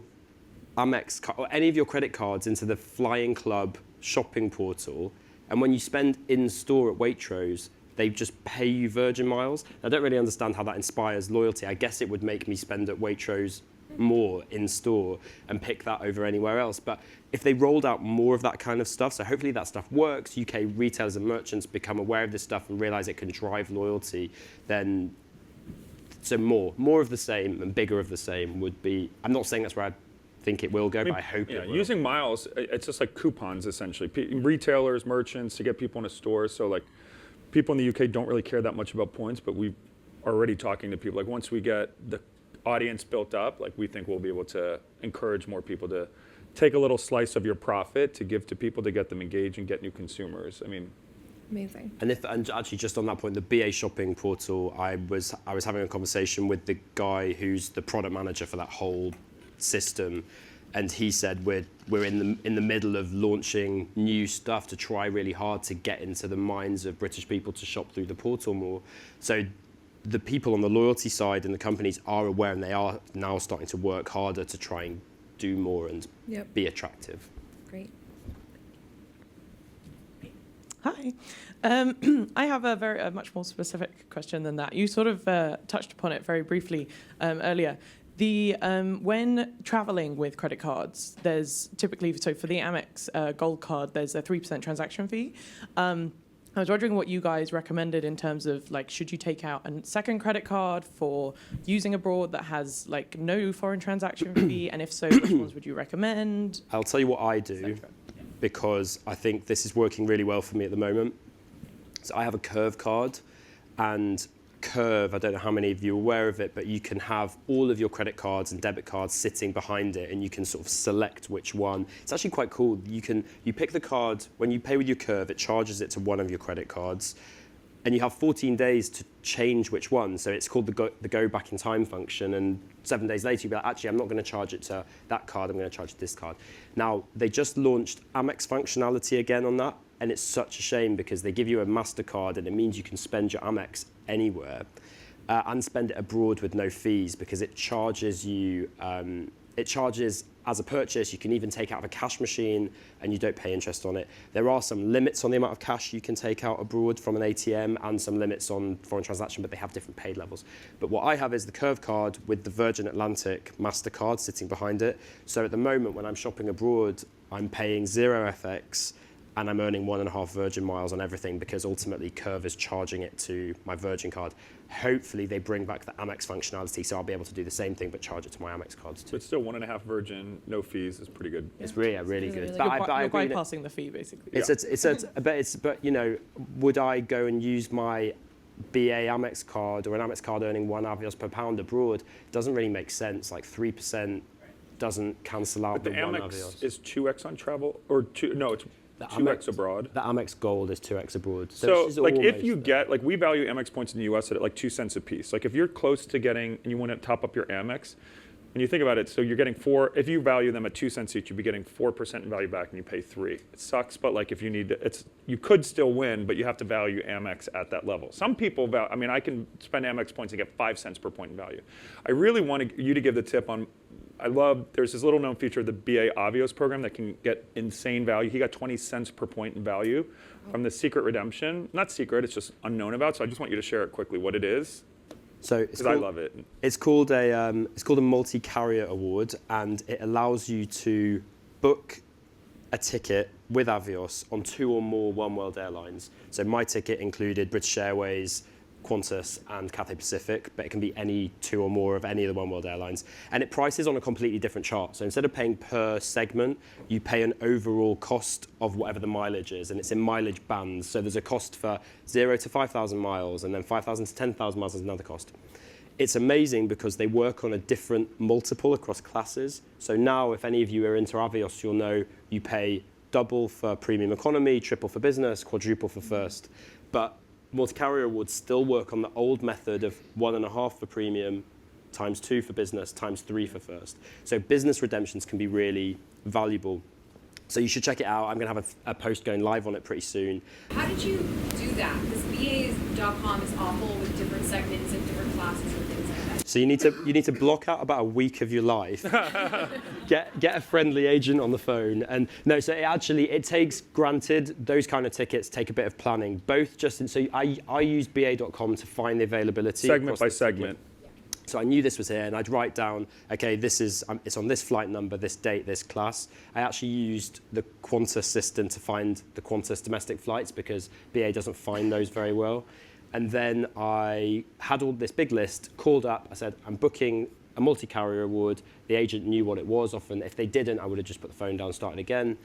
Amex card or any of your credit cards into the Flying Club shopping portal, and when you spend in store at Waitrose, they just pay you Virgin miles. I don't really understand how that inspires loyalty. I guess it would make me spend at Waitrose more in store and pick that over anywhere else. But if they rolled out more of that kind of stuff, so hopefully that stuff works, UK retailers and merchants become aware of this stuff and realize it can drive loyalty, then so more of the same and bigger of the same would be, I'm not saying that's where I think it will go, but I hope it will. Using miles, it's just like coupons essentially. Retailers, merchants, to get people in a store. So like people in the UK don't really care that much about points, but we're already talking to people. Like once we get the audience built up, like we think we'll be able to encourage more people to take a little slice of your profit to give to people to get them engaged and get new consumers. I mean, amazing. And actually, just on that point, the BA shopping portal, I was having a conversation with the guy who's the product manager for that whole system, and he said we're in the middle of launching new stuff to try really hard to get into the minds of British people to shop through the portal more. So the people on the loyalty side and the companies are aware, and they are now starting to work harder to try and do more and be attractive. Great. Hi. I have a much more specific question than that. You sort of touched upon it very briefly earlier. When traveling with credit cards, there's typically, so for the Amex Gold card, there's a 3% transaction fee. I was wondering what you guys recommended in terms of, like, should you take out a second credit card for using abroad that has, like, no foreign transaction fee? And if so, which ones would you recommend? I'll tell you what I do, because I think this is working really well for me at the moment. So I have a Curve card, and Curve, I don't know how many of you are aware of it, but you can have all of your credit cards and debit cards sitting behind it, and you can sort of select which one. It's actually quite cool. You pick the card, when you pay with your Curve, it charges it to one of your credit cards, and you have 14 days to change which one. So it's called the go back in time function, and 7 days later you'll be like, actually, I'm not going to charge it to that card, I'm going to charge it to this card. Now, they just launched Amex functionality again on that, and it's such a shame because they give you a MasterCard, and it means you can spend your Amex anywhere and spend it abroad with no fees, because it charges you, as a purchase, you can even take out of a cash machine and you don't pay interest on it. There are some limits on the amount of cash you can take out abroad from an ATM and some limits on foreign transaction, but they have different pay levels. But what I have is the Curve card with the Virgin Atlantic MasterCard sitting behind it. So at the moment when I'm shopping abroad, I'm paying 0 FX and I'm earning 1.5 Virgin miles on everything, because ultimately Curve is charging it to my Virgin card. Hopefully they bring back the Amex functionality, so I'll be able to do the same thing but charge it to my Amex cards too. but still 1.5 Virgin, no fees is pretty good. It's really good. Really But You're agree that bypassing the fee, basically. but you know, would I go and use my BA Amex card or an Amex card earning 1 Avios per pound abroad? Doesn't really make sense. Like 3% doesn't cancel out But the the 1 Amex Avios. is 2x on travel, or it's 2x abroad. The Amex Gold is 2x abroad. So it's like if almost you get, like we value Amex points in the US at like 2 cents a piece. Like if you're close to getting, and you want to top up your Amex, and you think about it, so you're getting if you value them at 2 cents each, you'd be getting 4% in value back and you pay 3. It sucks, but like if you need to, you could still win, but you have to value Amex at that level. Some people, I mean, I can spend Amex points and get 5 cents per point in value. I really want you to give the tip on, there's this little known feature of the BA Avios program that can get insane value. He got 20 cents per point in value from the secret redemption. Not secret, it's just unknown about, so I just want you to share it quickly, what it is. So because I love it. It's called a multi-carrier award, and it allows you to book a ticket with Avios on 2 or more Oneworld airlines. So my ticket included British Airways, Qantas, and Cathay Pacific, but it can be any 2 or more of any of the Oneworld airlines. And it prices on a completely different chart. So instead of paying per segment, you pay an overall cost of whatever the mileage is, and it's in mileage bands. So there's a cost for 0 to 5,000 miles, and then 5,000 to 10,000 miles is another cost. It's amazing because they work on a different multiple across classes. So now if any of you are into Avios, you'll know you pay double for premium economy, triple for business, quadruple for first. But multi-carrier awards still work on the old method of 1.5 for premium, times 2 for business, times 3 for first. So business redemptions can be really valuable. So you should check it out. I'm going to have a post going live on it pretty soon. How did you do that? Because BA.com is awful with different segments and different classes and things like that. So you need to block out about a week of your life, get a friendly agent on the phone, and no. So it takes, granted, those kind of tickets take a bit of planning. Both so I use BA.com to find the availability Segment by segment. So I knew this was here, and I'd write down, okay, this is it's on this flight number, this date, this class. I actually used the Qantas system to find the Qantas domestic flights because BA doesn't find those very well. And then I had all this big list, called up, I said, I'm booking a multi-carrier award. The agent knew what it was. Often, if they didn't, I would have just put the phone down, started again.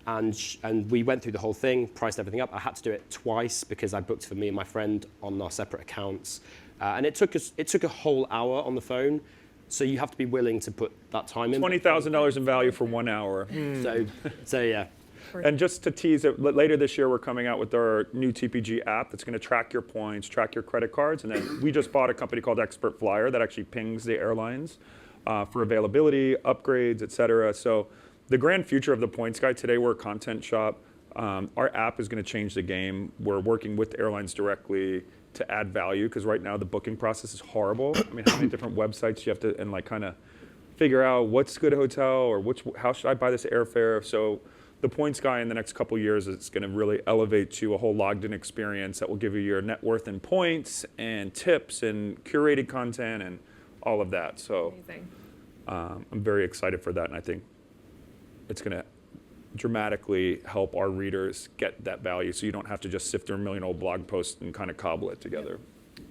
And we went through the whole thing, priced everything up. I had to do it twice because I booked for me and my friend on our separate accounts. And it took a whole hour on the phone. So you have to be willing to put that time in. $20,000 in value for 1 hour. So yeah. And just to tease it, later this year we're coming out with our new TPG app that's going to track your points, track your credit cards, and then we just bought a company called Expert Flyer that actually pings the airlines for availability, upgrades, et cetera. So the grand future of the Points Guy, today we're a content shop. Our app is going to change the game. We're working with airlines directly to add value because right now the booking process is horrible. I mean, how many different websites you have to, and like kind of figure out what's a good hotel or how should I buy this airfare? So the Points Guy in the next couple of years is going to really elevate to a whole logged-in experience that will give you your net worth in points and tips and curated content and all of that. So I'm very excited for that, and I think it's going to dramatically help our readers get that value so you don't have to just sift through a million old blog posts and kind of cobble it together.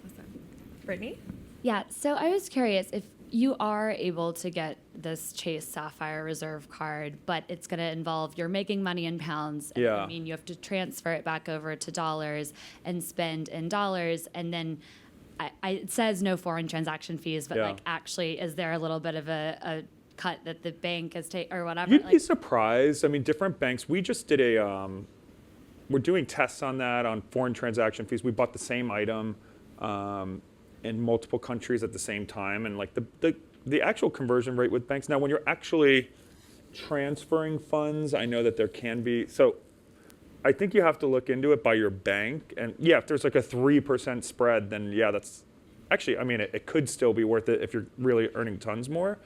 Awesome. Brittany? Yeah, so I was curious if you are able to get this Chase Sapphire Reserve card, but it's going to involve you're making money in pounds. And Yeah. I mean, you have to transfer it back over to dollars and spend in dollars. And then it says no foreign transaction fees, but like actually, is there a little bit of a cut that the bank is taking or whatever? You'd be surprised. I mean, different banks. We just did we're doing tests on that on foreign transaction fees. We bought the same item in multiple countries at the same time, and like the actual conversion rate with banks. Now, when you're actually transferring funds, I know that there can be. So I think you have to look into it by your bank. And yeah, if there's like a 3% spread, then yeah, that's actually, I mean, it could still be worth it if you're really earning tons more.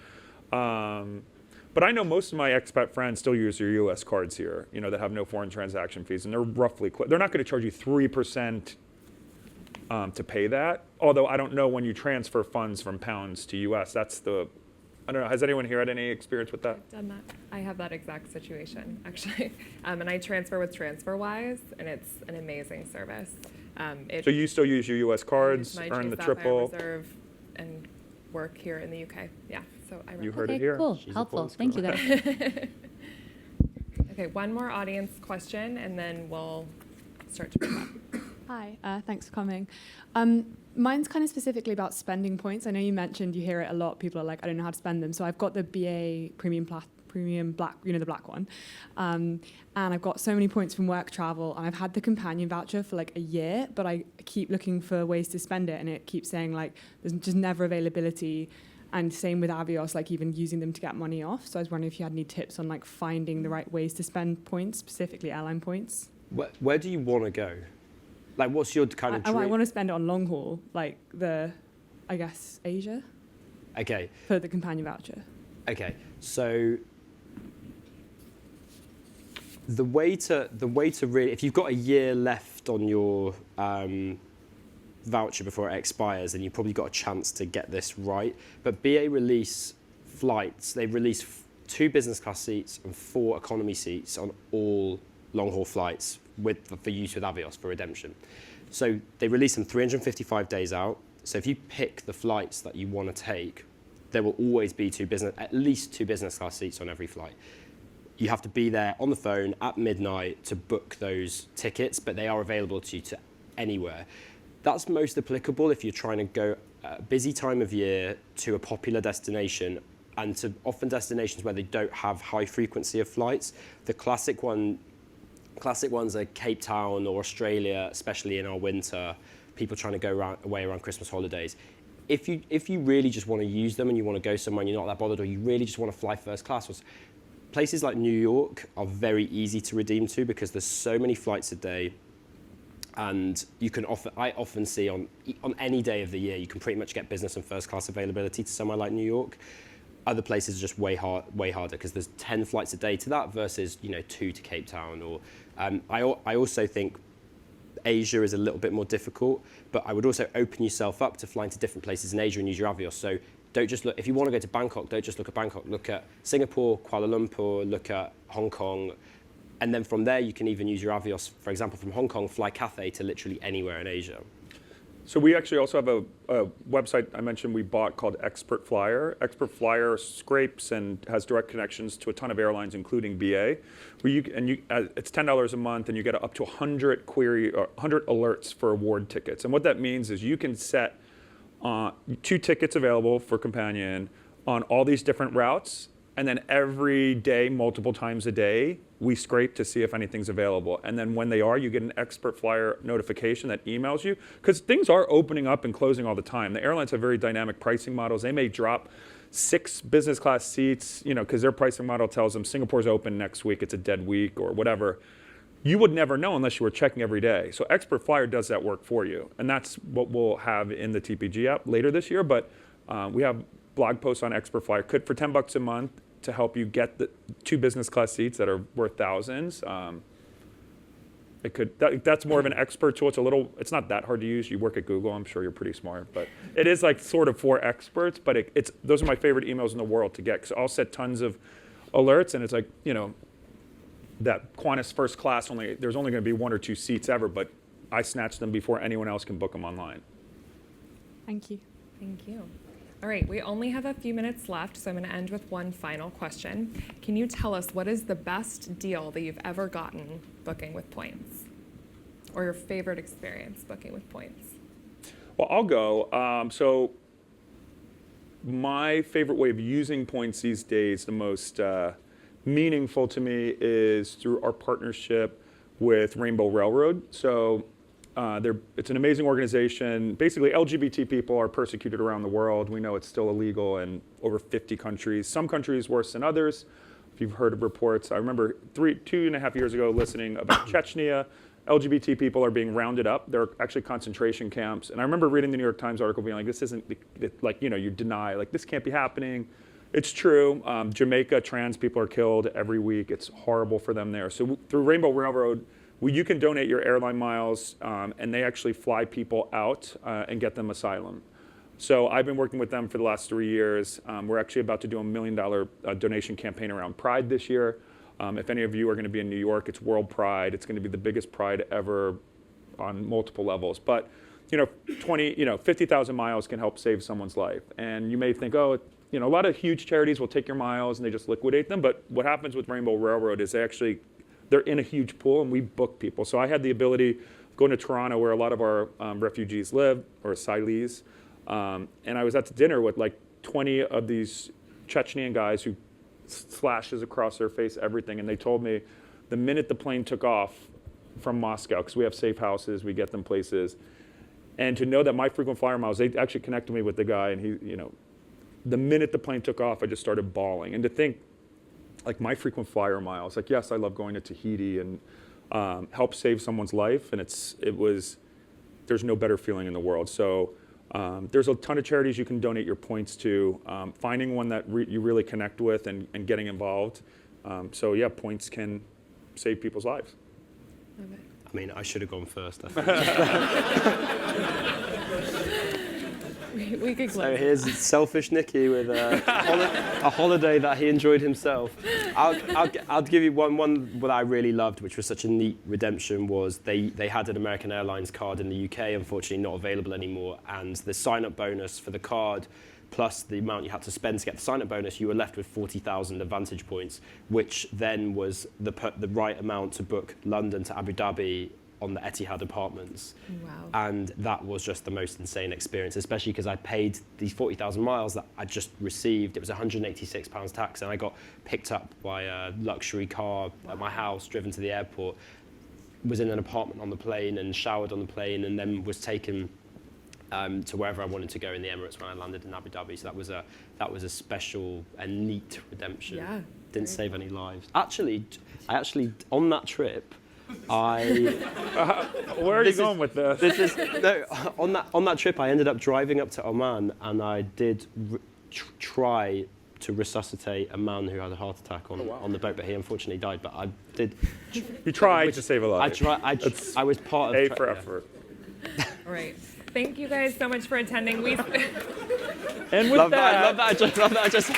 But I know most of my expat friends still use your U.S. cards here, you know, that have no foreign transaction fees, and they're roughly, they're not going to charge you 3% to pay that. Although I don't know when you transfer funds from pounds to U.S. That's I don't know. Has anyone here had any experience with that? I've done that. I have that exact situation, actually. And I transfer with TransferWise, and it's an amazing service. So you still use your U.S. cards, my earn the Sapphire triple. Reserve, and work here in the UK. Yeah, so I You recommend. heard it here. Cool, She's a helpful. Points Thank you, girl. guys. Okay, one more audience question, and then we'll start to wrap up. Hi, thanks for coming. Mine's kind of specifically about spending points. I know you mentioned you hear it a lot. People are like, I don't know how to spend them. So I've got the BA premium black, the black one. And I've got so many points from work travel, and I've had the companion voucher for like a year, but I keep looking for ways to spend it, and it keeps saying like there's just never availability. And same with Avios, like even using them to get money off. So I was wondering if you had any tips on like finding the right ways to spend points, specifically airline points. Where do you want to go? Like, what's your kind of dream? I want to spend it on long haul, like I guess, Asia. Okay. For the companion voucher. Okay. So the way to really, if you've got a year left on your voucher before it expires, then you've probably got a chance to get this right. But BA release flights, they release 2 business class seats and 4 economy seats on all long-haul flights for use with Avios for redemption. So they release them 355 days out. So if you pick the flights that you want to take, there will always be at least 2 business class seats on every flight. You have to be there on the phone at midnight to book those tickets, but they are available to you to anywhere. That's most applicable if you're trying to go at a busy time of year to a popular destination, and to often destinations where they don't have high frequency of flights. The classic ones are Cape Town or Australia, especially in our winter, people trying to go away around Christmas holidays. If you really just want to use them and you want to go somewhere and you're not that bothered, or you really just want to fly first class, places like New York are very easy to redeem to because there's so many flights a day. And you can I often see on any day of the year, you can pretty much get business and first class availability to somewhere like New York. Other places are just way harder because there's 10 flights a day to that versus 2 to Cape Town. Or I also think Asia is a little bit more difficult, but I would also open yourself up to flying to different places in Asia and use your Avios. So don't just look, if you want to go to Bangkok, don't just look at Bangkok. Look at Singapore, Kuala Lumpur, look at Hong Kong. And then from there, you can even use your Avios, for example, from Hong Kong, fly Cathay to literally anywhere in Asia. So we actually also have a website I mentioned we bought called Expert Flyer. Expert Flyer scrapes and has direct connections to a ton of airlines, including BA. It's $10 a month, and you get up to 100 alerts for award tickets. And what that means is you can set 2 tickets available for companion on all these different routes. And then every day, multiple times a day, we scrape to see if anything's available. And then when they are, you get an Expert Flyer notification that emails you. Because things are opening up and closing all the time. The airlines have very dynamic pricing models. They may drop 6 business class seats, because their pricing model tells them Singapore's open next week, it's a dead week or whatever. You would never know unless you were checking every day. So Expert Flyer does that work for you. And that's what we'll have in the TPG app later this year. But we have blog posts on Expert Flyer. Could for $10 a month, to help you get the 2 business class seats that are worth thousands. That's more of an expert tool. It's not that hard to use. You work at Google, I'm sure you're pretty smart, but it is like sort of for experts, but those are my favorite emails in the world to get, because I'll set tons of alerts, and it's like, that Qantas first class, there's only gonna be 1 or 2 seats ever, but I snatch them before anyone else can book them online. Thank you. Thank you. All right, we only have a few minutes left, so I'm going to end with one final question. Can you tell us what is the best deal that you've ever gotten booking with points? Or your favorite experience booking with points? Well, I'll go. So my favorite way of using points these days, the most meaningful to me, is through our partnership with Rainbow Railroad. So it's an amazing organization. Basically, LGBT people are persecuted around the world. We know it's still illegal in over 50 countries. Some countries worse than others. If you've heard of reports, I remember 2.5 years ago listening about Chechnya. LGBT people are being rounded up. There are actually concentration camps. And I remember reading the New York Times article being like, this isn't, like, you deny, like, this can't be happening. It's true. Jamaica, trans people are killed every week. It's horrible for them there. So through Rainbow Railroad, you can donate your airline miles, and they actually fly people out and get them asylum. So I've been working with them for the last 3 years. We're actually about to do $1 million donation campaign around Pride this year. If any of you are going to be in New York, it's World Pride. It's going to be the biggest Pride ever on multiple levels. But 50,000 miles can help save someone's life. And you may think, a lot of huge charities will take your miles and they just liquidate them. But what happens with Rainbow Railroad is they're in a huge pool, and we book people. So I had the ability of going to Toronto, where a lot of our refugees live, or asylees, and I was at the dinner with like 20 of these Chechnyan guys who slashes across their face, everything. And they told me the minute the plane took off from Moscow, because we have safe houses, we get them places, and to know that my frequent flyer miles, they actually connected me with the guy, and he, you know, the minute the plane took off, I just started bawling. And to think, like my frequent flyer miles, like yes, I love going to Tahiti and help save someone's life, and there's no better feeling in the world. So there's a ton of charities you can donate your points to. Finding one that you really connect with and getting involved. So yeah, points can save people's lives. Love it. I mean, I should have gone first, I think. We could So close. here's selfish Nicky with a holiday that he enjoyed himself. I'll give you one that I really loved, which was such a neat redemption, was they had an American Airlines card in the UK, unfortunately not available anymore, and the sign-up bonus for the card plus the amount you had to spend to get the sign-up bonus, you were left with 40,000 advantage points, which then was the right amount to book London to Abu Dhabi on the Etihad apartments. Wow. And that was just the most insane experience, especially because I paid these 40,000 miles that I just received. It was £186 tax, and I got picked up by a luxury car at my house, driven to the airport, was in an apartment on the plane and showered on the plane, and then was taken to wherever I wanted to go in the Emirates when I landed in Abu Dhabi. So that was a special and neat redemption. Yeah. Didn't save any lives. Actually, on that trip, where are you going with this? On that trip, I ended up driving up to Oman, and I did try to resuscitate a man who had a heart attack on the boat, but he unfortunately died. But I did. You tried to save a life. I was part of. A for effort. All right. Thank you guys so much for attending. And with Love that. I just.